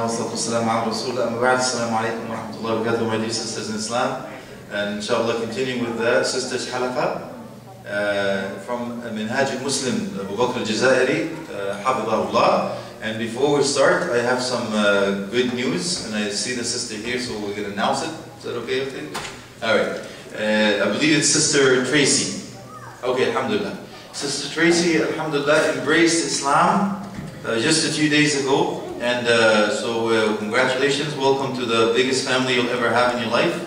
Alhamdulillah, wassalatu wassalamu ala Rasulullah. Amma ba'd, assalamu alaikum wa rahmatullahi wa barakatuh, my dear sisters in Islam. And inshallah, continuing with the sisters halaqa from Minhaj al-Muslim, Abu Bakr al-Jazairi, hafidhahullah. And before we start, I have some good news, and I see the sister here, so we're going to announce it. Is that okay with you? Alright. I believe it's Sister Tracy. Okay, alhamdulillah. Sister Tracy, alhamdulillah, embraced Islam just a few days ago. And so congratulations, welcome to the biggest family you'll ever have in your life.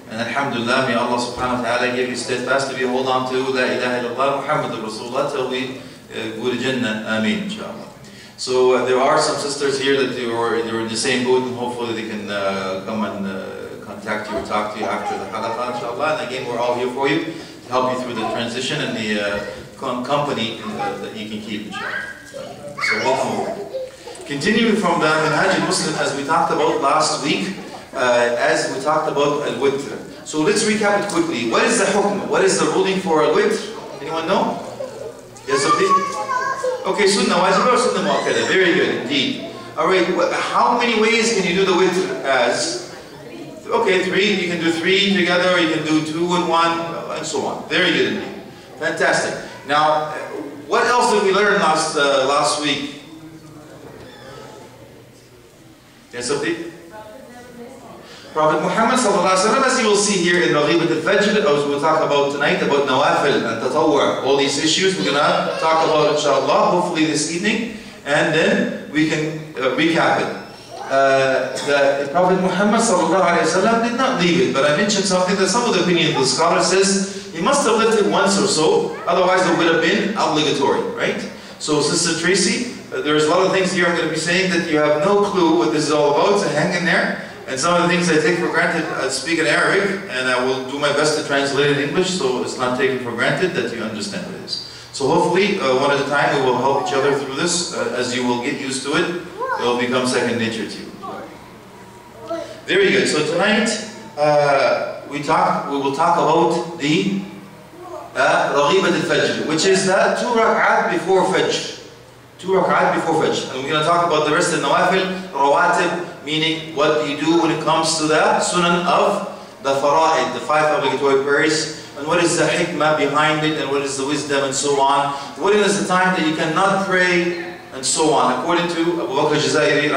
And alhamdulillah, may Allah subhanahu wa ta'ala give you steadfast to be hold on to La ilaha illallah Muhammadur Rasulullah till we go to Jannah. Ameen, inshallah. So there are some sisters here that they're in the same boat, and hopefully they can come and contact you or talk to you after the halaqa, inshallah. And again, we're all here for you to help you through the transition and the company that you can keep, inshallah. So welcome over. Continuing from the Minhaj al-Muslim, as we talked about last week, as we talked about al-witr. So let's recap it quickly. What is the hukm? What is the ruling for al-witr? Anyone know? Yes, please? Okay, sunnah wajibah or sunnah mu'akkada? Very good, indeed. Alright, how many ways can you do the witr as? Okay, 3. You can do 3 together, or you can do 2 and 1, and so on. Very good indeed. Fantastic. Now, what else did we learn last week? Yes, Abdi? Prophet Muhammad sallallahu alaihi wasallam, as you will see here in Halaqa September, as we'll talk about tonight, about nawafil and tatawwa, all these issues we're going to talk about inshallah, hopefully this evening, and then we can recap it. The Prophet Muhammad sallallahu alaihi wasallam did not leave it, but I mentioned something that some of the opinion of the scholar says he must have left it once or so, otherwise it would have been obligatory, right? So Sister Tracy, there's a lot of things here I'm going to be saying that you have no clue what this is all about, so hang in there. And some of the things I take for granted, I speak in Arabic, and I will do my best to translate it in English, so it's not taken for granted that you understand what it is. So hopefully, one at a time, we will help each other through this. As you will get used to it, it will become second nature to you. Very good. So tonight, we will talk about the Raghibat al-Fajr, which is the 2 rak'at before Fajr. 2 rak'at before Fajr. And we're going to talk about the rest of the nawafil, rawatib, meaning what you do when it comes to the sunan of the fara'id, the 5 obligatory prayers, and what is the hikmah behind it, and what is the wisdom, and so on. When is the time that you cannot pray, and so on, according to Abu Bakr al-Jazairi,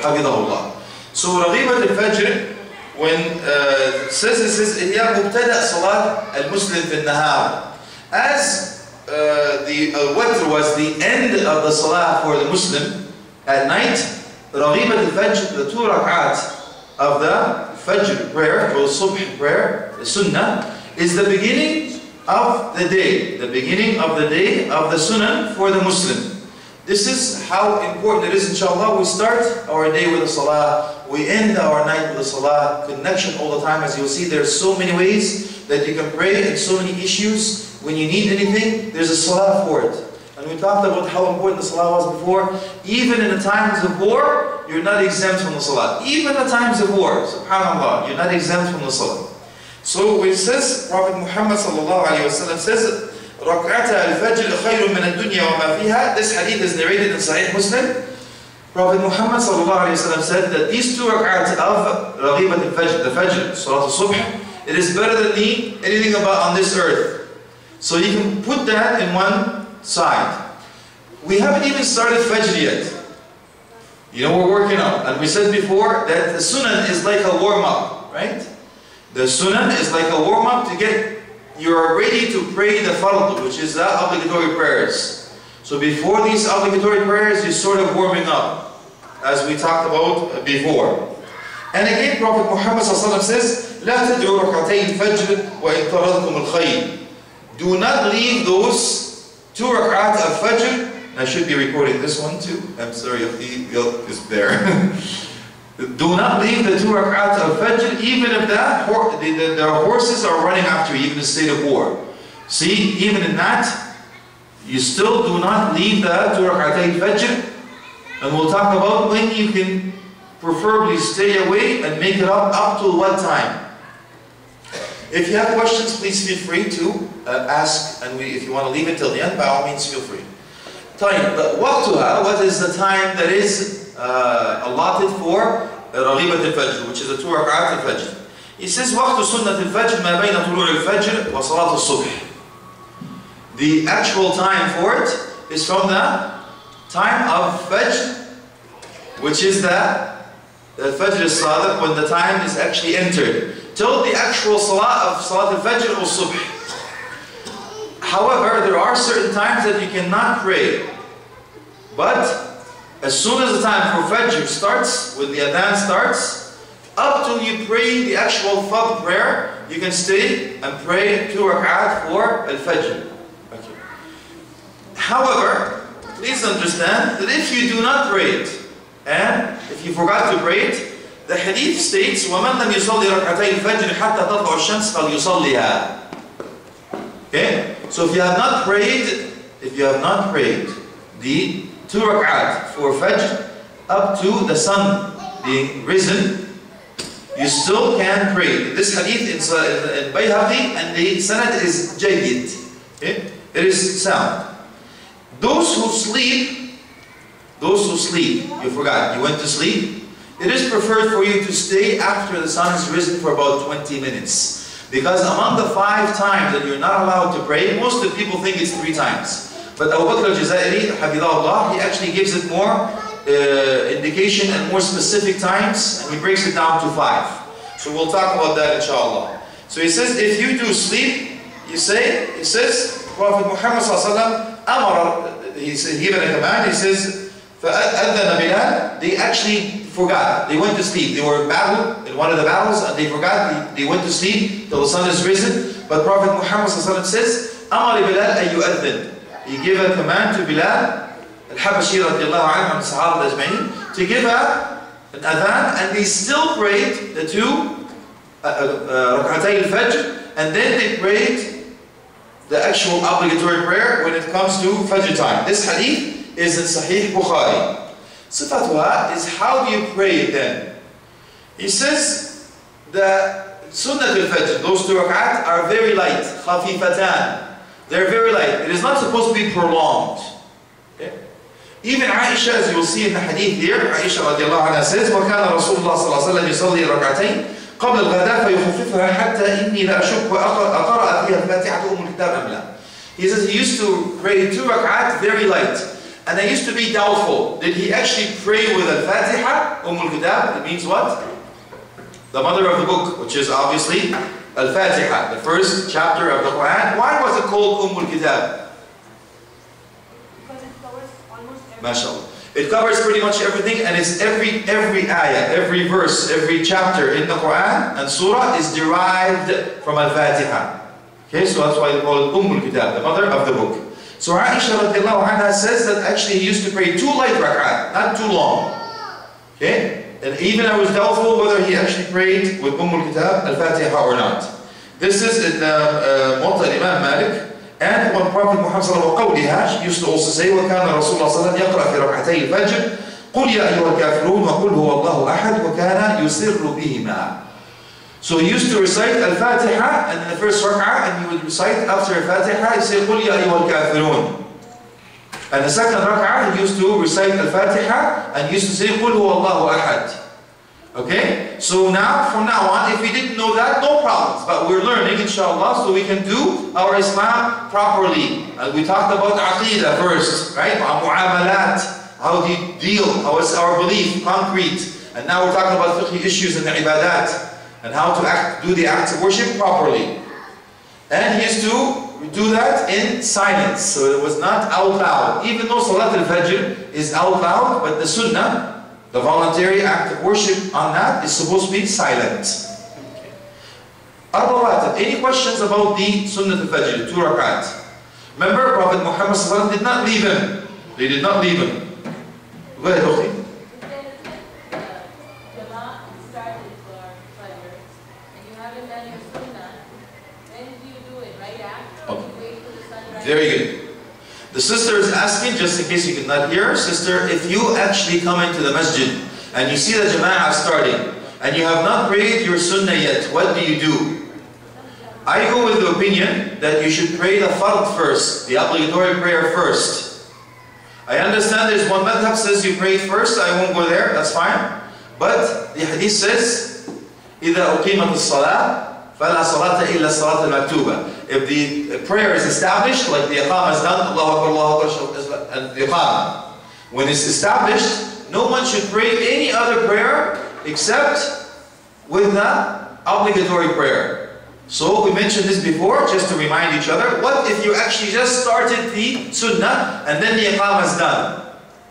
hafidhahullah. So Raghibat al-Fajr, when it says, هي مبتدأ صلاة المسلم في النهار. As the witr was the end of the salah for the Muslim at night, Raghibat al-Fajr, the 2 rak'at of the Fajr prayer, or Subh prayer, the Sunnah, is the beginning of the day. The beginning of the day of the Sunnah for the Muslim. This is how important it is, inshallah. We start our day with a Salah, we end our night with a Salah, connection all the time. As you'll see, there's so many ways that you can pray, and so many issues. When you need anything, there's a Salah for it. And we talked about how important the Salah was before. Even in the times of war, you're not exempt from the Salah. Even in the times of war, subhanAllah, you're not exempt from the Salah. So it says, Prophet Muhammad sallallahu alayhi wa sallam says, رَكْعَةَ الْفَجْرِ خَيْرٌ مِنَ الدُّنْيَا وَمَا فِيهَا. This hadith is narrated in Sahih Muslim. Prophet Muhammad sallallahu alayhi wa sallam said that these 2 rak'at of Raghibat al-Fajr, the Fajr, Salat al-Subh, it is better than anything about on this earth. So you can put that in one side. We haven't even started Fajr yet. You know, we're working on. And we said before that the Sunnah is like a warm-up, right? The Sunnah is like a warm-up to get you ready to pray the Fard, which is the obligatory prayers. So before these obligatory prayers, you're sort of warming up, as we talked about before. And again, Prophet Muhammad says, لا تدعوا ركعتي الفجر وإن طردكم الخيل. Do not leave those 2 rak'at of Fajr. I should be recording this one too. I'm sorry, it's there. Do not leave the 2 rak'at of Fajr, even if the horses are running after you, even in a state of war. See, even in that, you still do not leave the 2 rak'at Fajr. And we'll talk about when you can preferably stay away and make it up to what time. If you have questions, please feel free to ask, and if you want to leave it till the end, by all means feel free. Time, but waqtuha, what is the time that is allotted for رغيبة الفجر, which is the 2 rak'at al-fajr. He says, وقت سنة الفجر ما بين طلوع الفجر وصلاة الصبح. The actual time for it is from the time of Fajr, which is the Fajr al-Sadiq, when the time is actually entered, till the actual Salah of Salat al-Fajr or Subh. However, there are certain times that you cannot pray. But as soon as the time for Fajr starts, when the Adhan starts, up till you pray the actual Fajr prayer, you can stay and pray 2 rak'at for al-Fajr. Okay. However, please understand that if you do not pray it, and if you forgot to pray it, the hadith states, وَمَنْ لَمْ يُصَلِّ رَكْعَتَيِ الْفَجْرِ حَتَّى تَطْلُعَ الشَّمْسُ فَلْيُصَلِّهَا. Okay? So if you have not prayed the 2 rak'at for Fajr up to the sun being risen, you still can pray. This hadith in Bayhaqi, and the sanad is jayyid. Okay? It is sound. Those who sleep, you forgot, you went to sleep, it is preferred for you to stay after the sun is risen for about 20 minutes. Because among the 5 times that you're not allowed to pray, most of the people think it's 3 times. But Abu Bakr al-Jazairi, Hafidahullah, he actually gives it more indication and more specific times, and he breaks it down to 5. So we'll talk about that inshallah. So he says, if you do sleep, he says, Prophet Muhammad he's given a command, he says, فَأَذَّنَ بِلَالٍ, they actually forgot, they went to sleep. They were in battle, in one of the battles, and they forgot, they went to sleep till the sun is risen. But Prophet Muhammad says, أَمَرِ بِلَالٍ أَن يُؤَذِّنْ, he gave a command to Bilal, al-Habashi radiallahu anhu, Sahaba al-Ajma'in, to give an adhan, and they still prayed the 2 rak'atay al-Fajr, and then they prayed the actual obligatory prayer when it comes to Fajr time. This hadith is in Sahih Bukhari. Sifatuha is how do you pray then? He says the Sunnah al-Fajr, those 2 rak'at are very light, khafifatan. They're very light. It is not supposed to be prolonged. Okay? Even Aisha, as you will see in the hadith here, Aisha radiallahu anha says, وَكَانَ رَسُولُ اللَّهِ صَلَّى اللَّهُ عَلَيْهِ وَسَلَّمْ يُصَلِّي رَكْعَتَيْنِ قبل الغداء فيخففها حتى إني لا أشك أقرأ فيها الفاتحة الكتاب أم لا. He says he used to pray 2 rak'at very light, and I used to be doubtful. Did he actually pray with al-Fatiha, al-Kitab? It means what? The mother of the book, which is obviously al-Fatiha, the first chapter of the Quran. Why was it called Kitab? Because it covers almost everything. MashaAllah. It covers pretty much everything, and it's every ayah, every verse, every chapter in the Quran and surah is derived from al-Fatiha. Okay, so that's why they call it Kitab, the mother of the book. So Aisha radiallahu anha says that actually he used to pray 2 light rak'at, not too long. Okay, and even I was doubtful whether he actually prayed with Kitab, al-Fatiha or not. This is in Muwatta Imam Malik. And when Prophet Muhammad sallallahu alaihi wasallam used to also say, وَكَانَ رَسُولُ اللَّهِ صَلَّى اللَّهُ عَلَيْهِ وَسَلَّمْ يَقْرَأ فِي رَكْعَتَيِ الْفَجْرِ قُلْ يَا أَيُّهَا الْكَافِرُونَ وَقُلْ هُوَ اللَّهُ أَحَدٌ وَكَانَ يُسِرُّ بِهِمَا. So he used to recite Al-Fatiha, and in the first rak'ah, and he would recite after Al-Fatiha, he said, قُلْ يَا أَيُّهَا الْكَافِرُونَ. And the second rak'ah, he used to recite Al-Fatiha, and he used to say, قُلْ هُوَ اللَّهُ أَحَدٌ. Okay? So now, from now on, if we didn't know that, no problems. But we're learning, inshallah, so we can do our Islam properly. And we talked about Aqidah first, right? Mu'amalat, how do you deal, how is our belief, concrete. And now we're talking about fiqh issues and the ibadat, and how to do the acts of worship properly. And he used to do that in silence, so it was not out loud. Even though Salat al-Fajr is out loud, but the Sunnah, the voluntary act of worship on that, is supposed to be silent. Okay. Any questions about the Sunnah al-Fajr, 2 rak'at? Remember, Prophet Muhammad sallallahu alaihi wasallam did not leave him. They did not leave him. Go ahead, Ukhti. Very good. The sister is asking, just in case you could not hear, sister, if you actually come into the masjid and you see the jama'ah starting and you have not prayed your sunnah yet, what do you do? I go with the opinion that you should pray the fard first, the obligatory prayer first. I understand there's one madhab says you pray first, I won't go there, that's fine. But the hadith says, إِذَا أُقِيمَتِ الصَّلَاةِ فَلَا صَلَاةَ إِلَّا الصَّلَاةَ الْمَكْتُوبَةِ. If the prayer is established, like the iqamah is done, Allahu Akbar, Allahu Akbar, and the iqamah. When it's established, no one should pray any other prayer except with the obligatory prayer. So we mentioned this before, just to remind each other. What if you actually just started the sunnah and then the iqamah is done?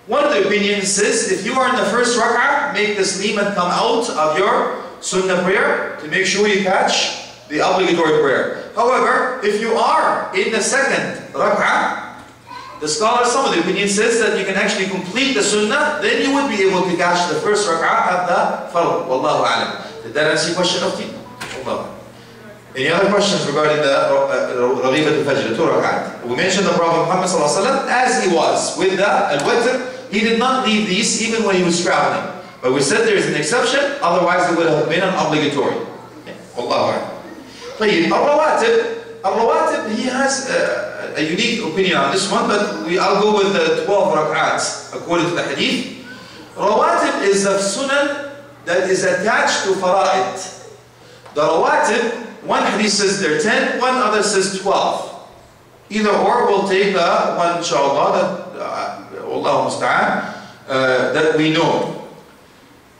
One of the opinions says, if you are in the first rak'ah, make the taslim and come out of your sunnah prayer to make sure you catch the obligatory prayer. However, if you are in the second rak'ah, the scholar, some of the opinion says that you can actually complete the sunnah, then you would be able to catch the first rak'ah at the fard. Wallahu a'lam. Did that answer your question, Ukhti? Wallahu. Any other questions regarding the Raghibat al-Fajr, 2 rak'at? We mentioned the Prophet Muhammad ﷺ as he was with the al-Witr. He did not leave these even when he was traveling. But we said there is an exception, otherwise it would have been an obligatory. Wallahu a'lam. Al-Rawatib, he has a unique opinion on this one, but I'll go with the 12 rak'ats according to the hadith. Rawatib is a sunan that is attached to fara'id. The Rawatib, one hadith says they're 10, one other says 12. Either or, we'll take the one, inshallah, that, Allahu musta'an, that we know.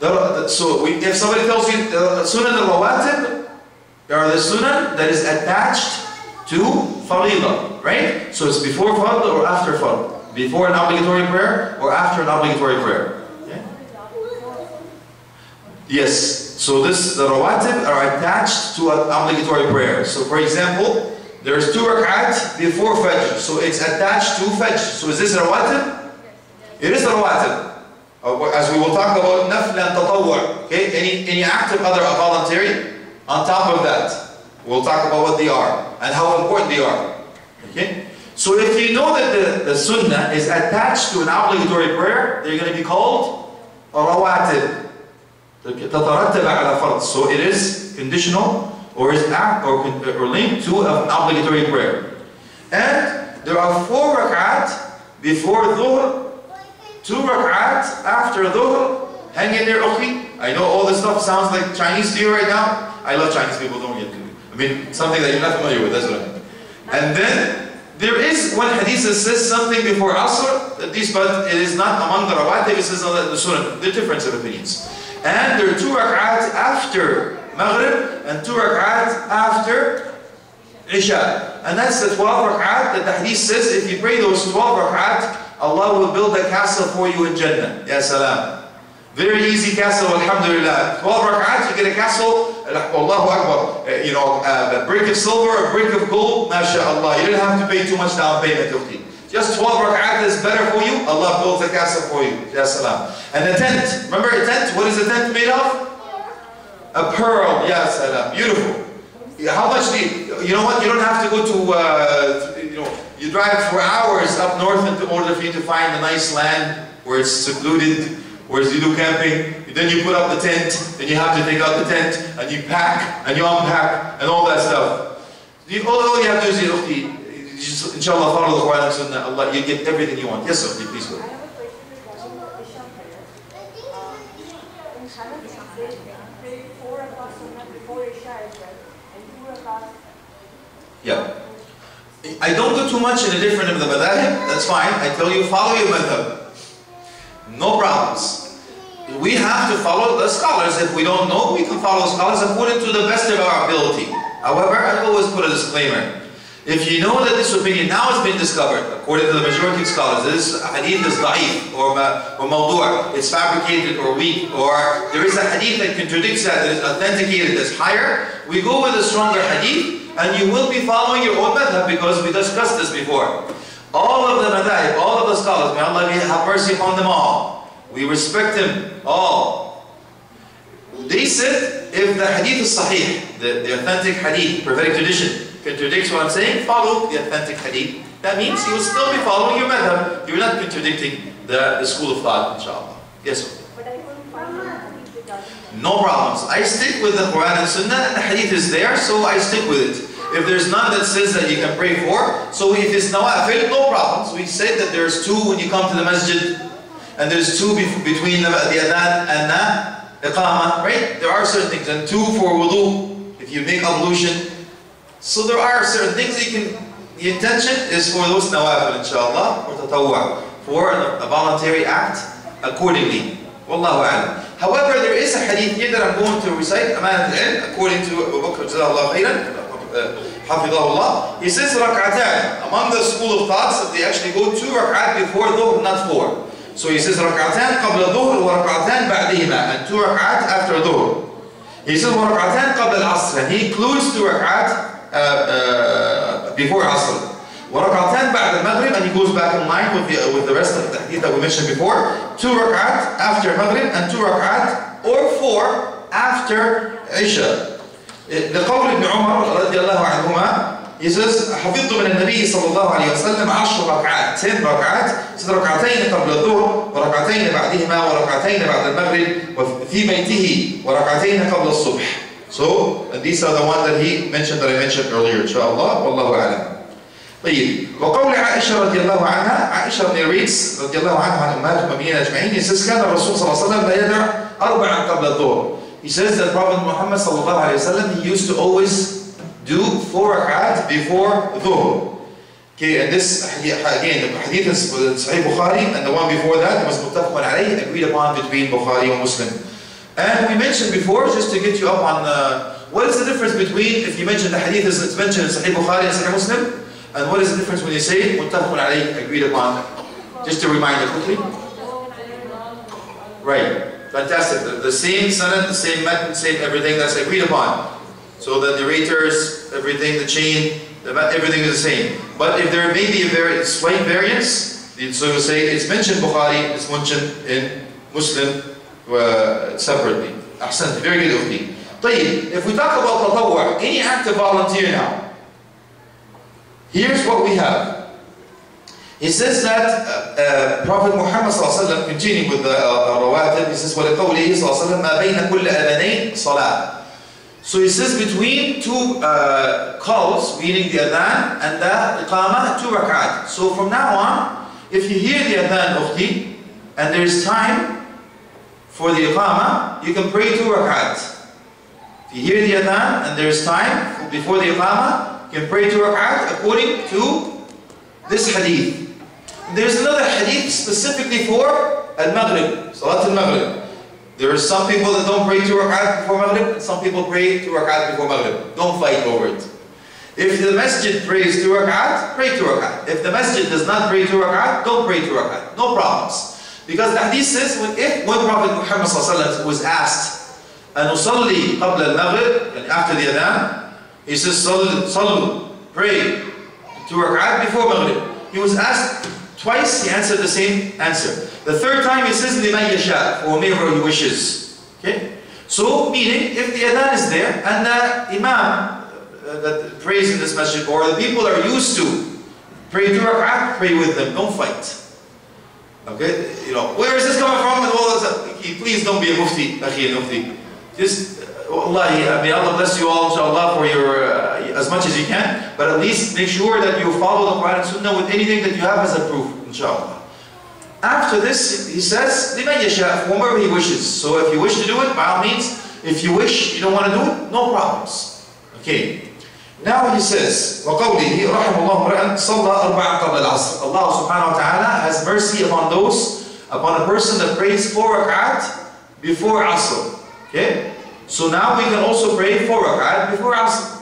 If somebody tells you Sunan al-Rawatib, are the Sunan that is attached to Faridah, right? So it's before Fard or after Fard? Before an obligatory prayer or after an obligatory prayer? Yeah? Yes. So the Rawatib are attached to an obligatory prayer. So for example, there's 2 rak'at before Fajr. So it's attached to Fajr. So is this a Rawatib? It is a Rawatib. As we will talk about nafl and tatawwu'. Okay? Any active other voluntary on top of that. We'll talk about what they are and how important they are. Okay? So if you know that the sunnah is attached to an obligatory prayer, they're going to be called a Rawatib. So it is conditional or is linked to an obligatory prayer. And there are 4 rak'at before Dhuhr, 2 rak'at after Dhuhr. Hang in there, Ukhti. I know all this stuff sounds like Chinese to you right now. I love Chinese people, don't get to me. I mean, something that you're not familiar with, that's what I mean. And then there is one hadith that says something before Asr, but it is not among the Rawatib, it says the Sunnah. The difference of opinions. And there are 2 rak'at after Maghrib and 2 rak'at after Isha. And that's the 12 rak'at that the hadith says if you pray those 12 rak'at, Allah will build a castle for you in Jannah. Ya salam. Very easy castle, alhamdulillah. 12 rak'at, you get a castle, Allahu Akbar. A brick of silver, a brick of gold, mashallah. You don't have to pay too much down payment, Ukhti. Just 12 rak'at is better for you, Allah builds a castle for you. Ya salam. And the tent, remember a tent? What is the tent made of? A pearl, ya salam. Beautiful. How much do you know what? You don't have to go to, you drive for hours up north in order for you to find a nice land where it's secluded, where you do camping. Then you put up the tent, then you have to take out the tent, and you pack, and you unpack, and all that stuff. All you have to do is, inshallah, follow the Quran and Sunnah, Allah, you get everything you want. Yes, sir, please go. I have a question regarding the Isha prayer. In Halaqa, they pray 4 rak'at sunnah before Isha as well, and 2 rak'at. Yeah. I don't go too much in a different of the madhahib, that's fine. I tell you, follow your madhab. No problems. We have to follow the scholars. If we don't know, we can follow scholars according to the best of our ability. However, I always put a disclaimer. If you know that this opinion now has been discovered, according to the majority of scholars, this hadith is da'if or mawdu', it's fabricated or weak, or there is a hadith that contradicts that is authenticated as higher, we go with a stronger hadith, and you will be following your own madhab because we discussed this before. All of the madhab, all of the scholars, may Allah have mercy upon them all. We respect them all. They said, if the hadith is sahih, the authentic hadith, prophetic tradition, contradicts what I'm saying, follow the authentic hadith. That means you will still be following your madhab. You're not contradicting the school of thought, inshallah. Yes, sir. But I couldn't find the hadith regarding that. No problems. I stick with the Quran and Sunnah, and the hadith is there, so I stick with it. If there's none that says that you can pray 4, so if it's nawafil, no problem. So we said that there's 2 when you come to the masjid, and there's 2 between the adhan and the iqamah, right? There are certain things, and 2 for wudu, if you make ablution. So there are certain things that you can, the intention is for those nawafil, inshallah, or tatawwa, for a voluntary act accordingly. Wallahu a'lam. However, there is a hadith here that I'm going to recite, amanat al-ilm, according to Abu Bakr, Jazallahu khairan, Hafidahullah. He says rak'atan. Among the school of thoughts, that they actually go 2 rak'at before dhuhr, not 4. So he says rak'atan qabla dhuhr wa rak'atan ba'dihima, and 2 rak'at after dhuhr. He says wa rak'atan qabla al-asr, and he includes 2 rak'at before asr. Wa rak'atan ba'da al-maghrib, and he goes back in line with the rest of the hadith that we mentioned before. 2 rak'at after maghrib, and 2 rak'at or 4 after isha. لقول ابن عمر رضي الله عنهما, he says حفظت من النبي صلى الله عليه وسلم 10 ركعات 10 ركعات ركعتين قبل الظهر وركعتين بعدهما وركعتين بعد المغرب وفي بيته وركعتين قبل الصبح. So these are the ones that he mentioned, that I mentioned earlier, inshallah. والله أعلم. طيب, وقول عائشة رضي الله عنها, عائشة narrates رضي الله عنها عن أمهات المؤمنين أجمعين, he says كان الرسول صلى الله عليه وسلم لا يدع 4 قبل الظهر. He says that Prophet Muhammad sallallahu alayhi wa sallam, he used to always do 4 rak'at before dhuhr. Okay, and this, again, the hadith is Sahih Bukhari, and the one before that was muttafaqun alayhi, agreed upon between Bukhari and Muslim. And we mentioned before, just to get you up on what is the difference between, if you mention the hadith, it's mentioned in Sahih Bukhari and Sahih Muslim, and what is the difference when you say muttafaqun alayhi, agreed upon? Just to remind you quickly. Right. Fantastic. The same sanad, the same method, same everything, that's agreed upon. So the narrators, everything, the chain, everything is the same. But if there may be a very slight variance, so you say it's mentioned Bukhari, it's mentioned in Muslim separately. Ahsan, very good of me. طيب, if we talk about tatawwa, any act of volunteer now, here's what we have. He says that Prophet Muhammad ﷺ, continuing with the rawatib, he says, وَلِقَوْلِهِ صلى الله عليه وسلم مَا بَيْنَ كُلِّ أَذَنَيْنِ صَلَاةٌ. So he says between 2 calls, meaning the adhan and the iqamah, 2 rak'at. So from now on, if you hear the adhan, ukhti, and there is time for the iqamah, you can pray 2 rak'at. If you hear the adhan and there is time before the iqamah, you can pray 2 rak'at according to this hadith. There's another hadith specifically for al-maghrib, salat al-maghrib. There are some people that don't pray 2 rak'at before maghrib, and some people pray 2 rak'at before maghrib. Don't fight over it. If the masjid prays 2 rak'at, pray 2 rak'at. If the masjid does not pray 2 rak'at, don't pray 2 rak'at. No problems. Because the hadith says, when Prophet Muhammad was asked, أَنُصَلِّي قَبْلَ الْمَغْرِبِ, and after the adhan, he says, صَلُّوا, pray 2 rak'at before maghrib. He was asked twice, he answered the same answer. The 3rd time he says, لِمَنْ يَشَاءُ, for whomever he wishes. Okay? So, meaning, if the adhan is there, and the imam that prays in this masjid, or the people are used to pray 2 rak'at, pray with them, don't fight. Okay? You know, where is this coming from? And all that. Please don't be a mufti, akhi al-mufti. Just, wallahi, may Allah bless you all, inshallah, for your, as much as you can, but at least make sure that you follow the Quran and Sunnah with anything that you have as a proof, inshallah. After this, he says, لِمَنْ يَشَاءُ, whomever he wishes. So if you wish to do it, by all means. If you wish, you don't want to do it, no problems. Okay. Now he says, وَقَوْلِهِ رَحِمَ اللَّهُ رَأَنْ صَلَّى 4 قَبْلَ الْعَصْرِ. Allah subhanahu wa ta'ala has mercy upon a person that prays 4 rak'at before Asr. Okay? So now we can also pray 4 rak'at before Asr.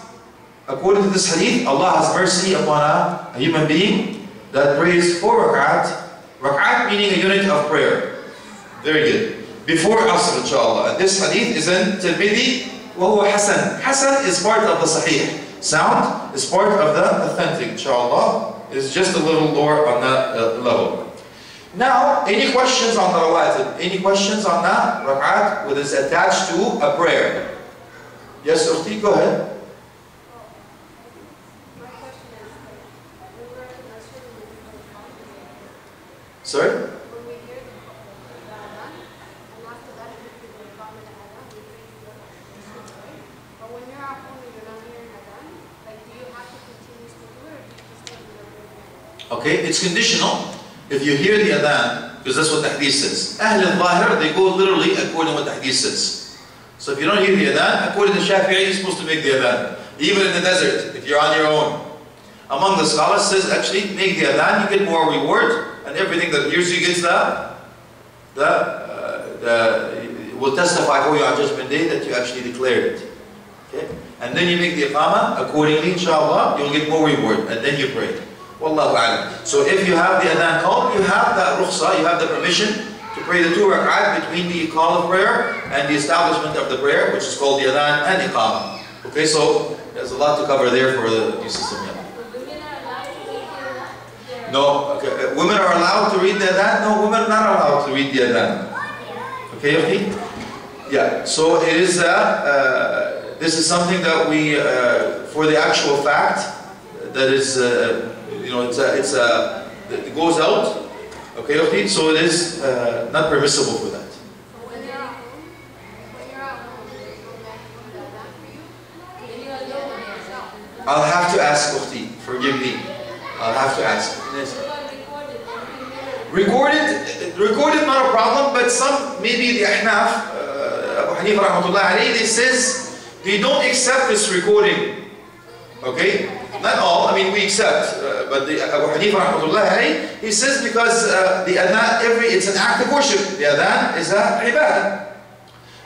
According to this hadith, Allah has mercy upon a human being that prays 4 rak'at. Rak'at meaning a unit of prayer. Very good. Before Asr, inshallah. And this hadith is in Tirmidhi, وَهُوَ Hasan. Hasan is part of the Sahih. Sound is part of the authentic, inshallah. It's just a little lower on that level. Now, any questions on the rawatib? Any questions on that rak'at that is attached to a prayer? Yes, Ukhti, go ahead. Sorry? Okay, it's conditional. If you hear the adhan, because that's what the hadith says. Ahl al-Zahir, they go literally according to what the hadith says. So if you don't hear the adhan, according to Shafi'i, you're supposed to make the adhan. Even in the desert, if you're on your own. Among the scholars says, actually, make the adhan, you get more reward, and everything that usually gets will testify for you on Judgment Day that you actually declared it. Okay? And then you make the iqamah, accordingly, inshallah, you'll get more reward, and then you pray. Wallahu a'lam. So if you have the adhan called, you have that rukhsa, you have the permission to pray the 2 rak'at between the call of prayer and the establishment of the prayer, which is called the adhan and iqamah. Okay, so there's a lot to cover there for the new system. Yeah. No, okay. Women are allowed to read the adhan? No, women are not allowed to read the adhan. Okay, okay? Yeah, so it is, this is something that we, for the actual fact, that is, you know, it goes out. Okay, okay? So it is not permissible for that. I'll have to ask Ukhti, forgive me. I'll have to ask. Yes. Recorded, not a problem, but some, maybe the Ahnaf, Abu Hanifa rahmatullah alayhi, they says, they don't accept this recording. Okay? Not all, I mean we accept, but the Abu Hanifa rahmatullah alayhi, he says because the adhan, it's an act of worship. The adhan is a ibadah.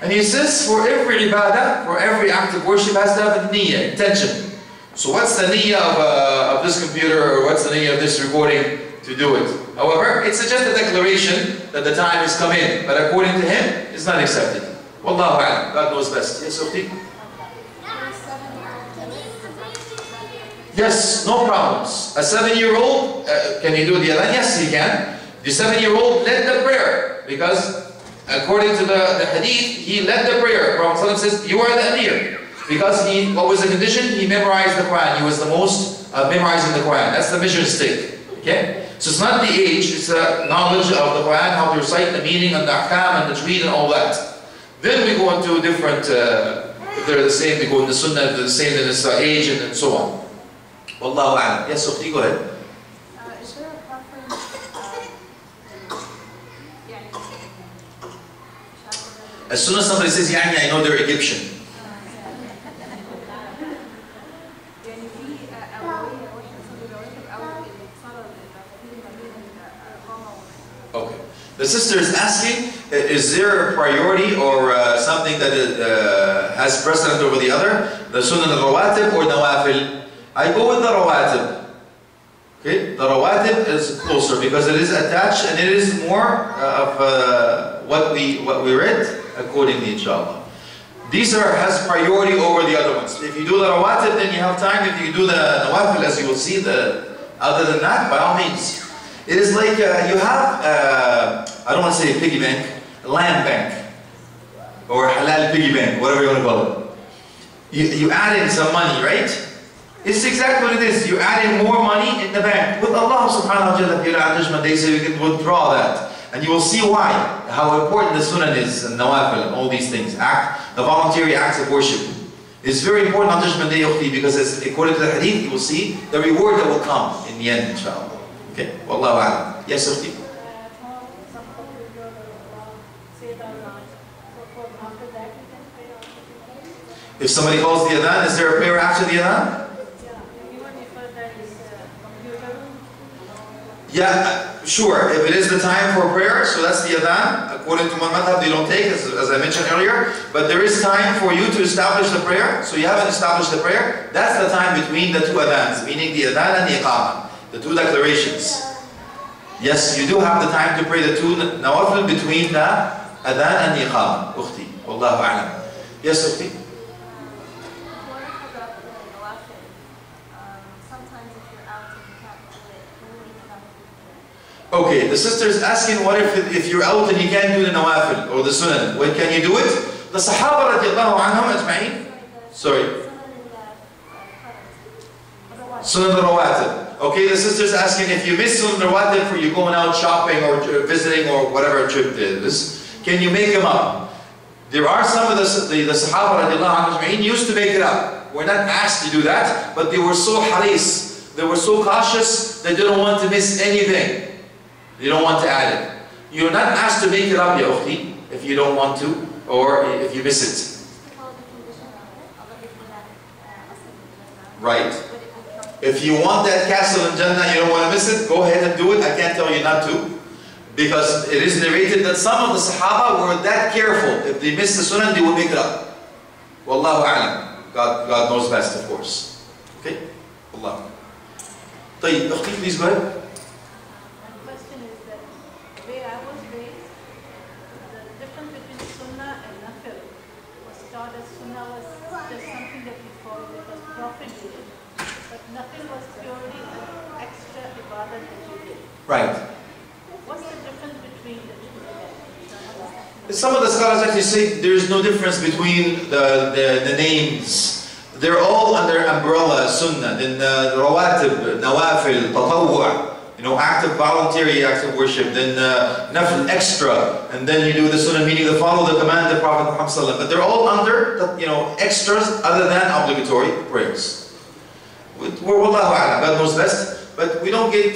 And he says for every ibadah, for every act of worship has to have a niyyah, intention. So what's the niyyah of this computer, or what's the niyyah of this recording to do it? However, it's just a declaration that the time has come in, but according to him, it's not accepted. Wallahu a'lam, God knows best. Yes, Ukhti? Yes, no problems. A 7-year-old, can he do the adhan? Yes, he can. The 7-year-old led the prayer, because according to the hadith, he led the prayer. Prophet says, you are the amir. Because what was the condition? He memorized the Quran. He was the most memorizing the Quran. That's the measuring stick. Okay? So it's not the age, it's the knowledge of the Quran, how to recite the meaning and the ahkam and the tajweed and all that. Then we go into different, if they're the same, they go in the sunnah, if they're the same, then it's the age and so on. Wallahu a'lam. Yes, Ukhti, go ahead. Is there a preference? As soon as somebody says Yani, I know they're Egyptian. Okay. The sister is asking, is there a priority or something that has precedent over the other? The sunnah al-rawatib or nawafil? I go with the rawatib. Okay? The rawatib is closer because it is attached and it is more of what we read accordingly, inshallah. These has priority over the other ones. If you do the rawatib, then you have time. If you do the nawafil, as you will see, other than that, by all means. It is like you have, I don't want to say a piggy bank, a land bank, or halal piggy bank, whatever you want to call it. You add in some money, right? It's exactly what it is. You add in more money in the bank. With Allah subhanahu wa ta'ala, they say you can withdraw that. And you will see why, how important the sunnah is, and nawafil, and all these things. The voluntary acts of worship. It's very important on Judgment Day, Ukhti, because according to the hadith, you will see the reward that will come in the end, inshallah. Okay, wallahu a'lam. Yes, Ukhti? If somebody calls the adhan, is there a prayer after the adhan? Yeah, sure. If it is the time for prayer, so that's the adhan. According to my madhab, they don't take, as I mentioned earlier. But there is time for you to establish the prayer. So you haven't established the prayer. That's the time between the 2 adhans, meaning the adhan and the iqamah, the 2 declarations. Yes, you do have the time to pray the 2 nawafil between the adhan and the iqamah. Ukhti, wallahu a'lam. Yes, Ukhti? Okay, the sister is asking, what if you're out and you can't do the nawafil or the sunnah? When can you do it? The Sahaba radiallahu anhum ajma'in. Sorry. Sunnah al-rawatib. Okay, the sister is asking, if you miss sunnah al-rawatib for you going out shopping or visiting or whatever trip it is, can you make them up? There are some of the Sahaba radiallahu anhum ajma'in used to make it up. We're not asked to do that, but they were so haris. They were so cautious that they don't want to miss anything. They don't want to add it. You're not asked to make it up, ya ukhti, if you don't want to, or if you miss it. Right. If you want that castle in Jannah, you don't want to miss it, go ahead and do it. I can't tell you not to. Because it is narrated that some of the Sahaba were that careful. If they missed the Sunnah, they would make it up. Wallahu a'lam. God knows best, of course. Okay? Allah. طيب, أختي, please go ahead. My question is that the way I was raised, the difference between Sunnah and Nafil was taught as Sunnah was just something that we followed because Prophet did it. But Nafil was purely an extra ibadah that you did. Right. What's the difference between the two? Some of the scholars actually say there's no difference between the names. They're all under umbrella Sunnah. Then Rawatib, Nawafil, Tatawwa, active voluntary acts of worship. Then Nafil extra, and then you do the Sunnah, meaning to follow the command of Prophet Muhammad sallallahu alaihi wasallam. But they're all under extras other than obligatory prayers. Wallahu a'lam, God knows best. But we don't get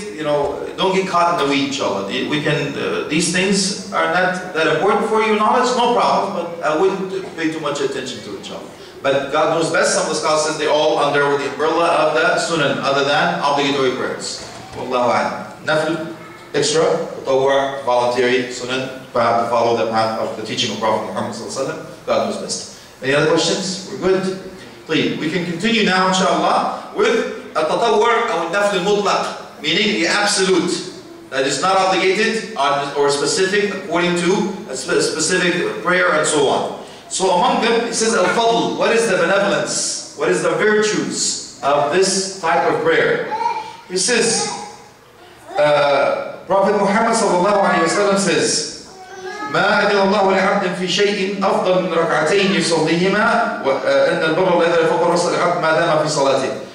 caught in the weed, inshallah. We can, these things are not that important for your knowledge, no problem, but I wouldn't pay too much attention to it, inshallah. But God knows best. Some of the scholars says they're all under the umbrella of the sunnah, other than obligatory prayers. Wallahu a'lam. Nafil, extra, tatawwa, voluntary, sunnah, to follow the path of the teaching of Prophet Muhammad sallallahu alaihi wasallam. God knows best. Any other questions? We're good? Please, we can continue now, inshallah, with التطوع أو النفل المطلق, meaning the absolute that is not obligated or specific according to a specific prayer and so on. So among them, it says al-fadl. What is the benevolence? What is the virtues of this type of prayer? He says, Prophet Muhammad sallallahu alaihi wasallam says, ما أذن الله لعبد في شيء أفضل من ركعتين يصليهما وأن البر الذي فوق رأس العبد ما دام في صلاته.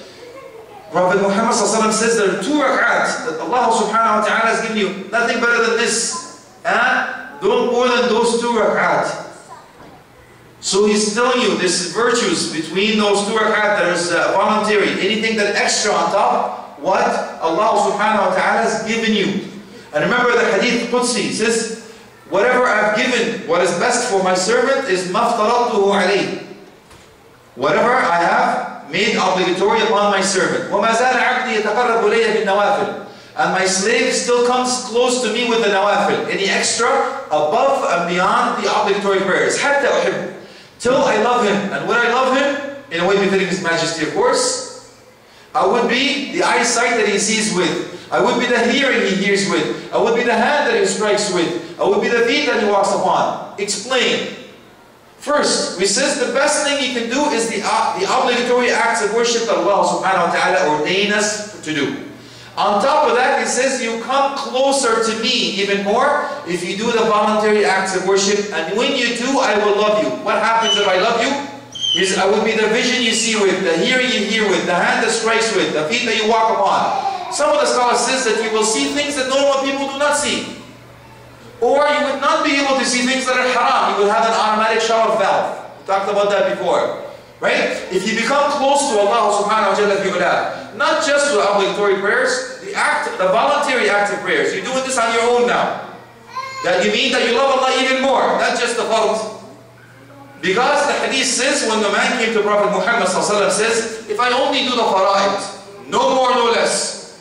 Prophet Muhammad ﷺ says there are 2 rak'at that Allah subhanahu wa ta'ala has given you. Nothing better than this. And don't more than those 2 rak'at. So he's telling you this virtues between those 2 rak'at. There's voluntary. Anything that extra on top, what Allah subhanahu wa ta'ala has given you. And remember the hadith Qudsi says, whatever I've given, what is best for my servant is maftaratuhu alayh. Whatever I have made obligatory upon my servant. وَمَا زَالَ عَبْدِي يَتَقَرَّبُ إِلَيَّ بِالنَّوَافِلِ. And my slave still comes close to me with the nawafil. Any extra above and beyond the obligatory prayers. حَتَّى أُحِبُّ. Till I love him. And when I love him, in a way befitting His Majesty, of course, I would be the eyesight that he sees with. I would be the hearing he hears with. I would be the hand that he strikes with. I would be the feet that he walks upon. Explain. First, we says the best thing you can do is the obligatory acts of worship that Allah subhanahu wa ta'ala ordained us to do. On top of that, it says you come closer to me even more if you do the voluntary acts of worship. And when you do, I will love you. What happens if I love you? I will be the vision you see with, the hearing you hear with, the hand that strikes with, the feet that you walk upon. Some of the scholars says that you will see things that normal people do not see. Or you would not be able to see things that are haram. You would have an automatic shower valve. We talked about that before. Right? If you become close to Allah subhanahu wa ta'ala, you would have. Not just the obligatory prayers, the voluntary active prayers. You're doing this on your own now. That you mean that you love Allah even more. Not just the fard. Because the hadith says, when the man came to Prophet Muhammad sallallahu alaihi wasallam, says, if I only do the fara'id, no more, no less,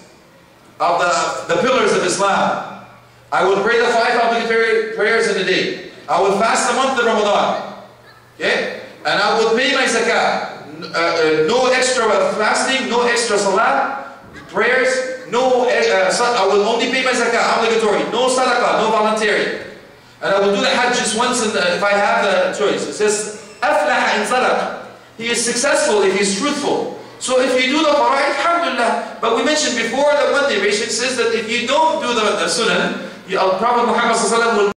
of the pillars of Islam, I will pray the 5 obligatory prayers in a day. I will fast the month of Ramadan. Okay? And I will pay my zakah. No extra fasting, no extra salat, prayers, no, I will only pay my zakah, obligatory. No sadaqah, no voluntary. And I will do the hajj just once if I have the choice. It says, أَفْلَحَ إِنْ صَدَقَ. He is successful if he's truthful. So if you do the fara'id, alhamdulillah. But we mentioned before that one narration says that if you don't do the sunnah, Prophet Muhammad sallallahu alaihi wasallam will